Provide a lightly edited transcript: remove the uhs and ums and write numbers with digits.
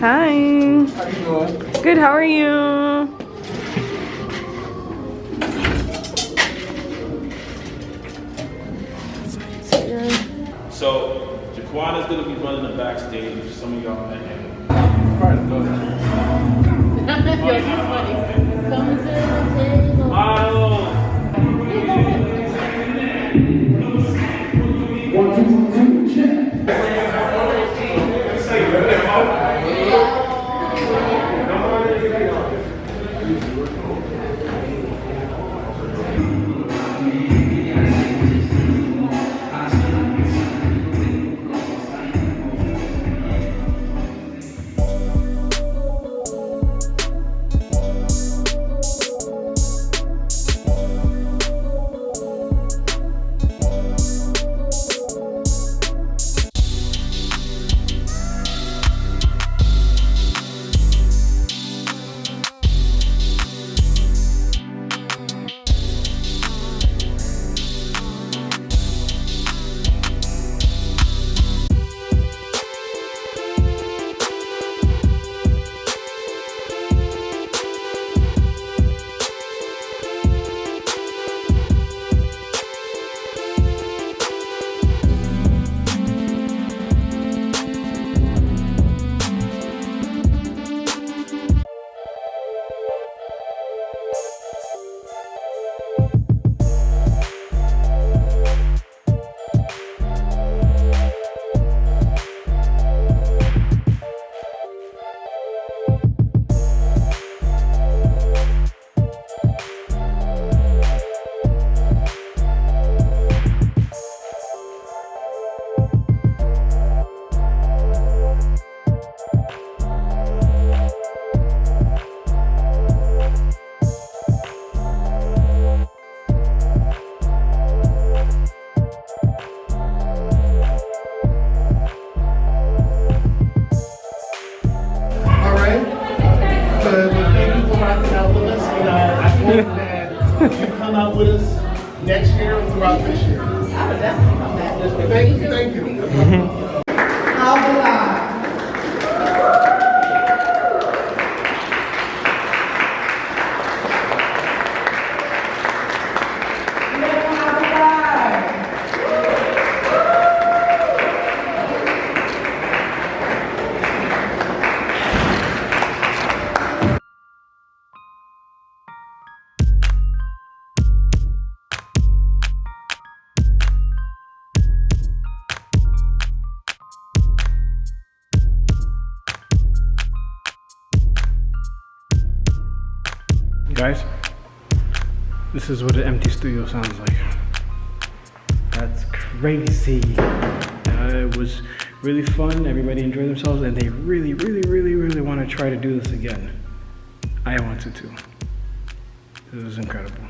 Hi. How you doing? Good, how are you? So, Jaquan is going to be running the backstage. Some of y'all met him. Part of the You come out with us next year or throughout this year. I would definitely come back. Thank you, thank you. I'll be live. Guys, this is what an empty studio sounds like. That's crazy. It was really fun. Everybody enjoyed themselves, and they really want to try to do this again. I wanted to. It was incredible.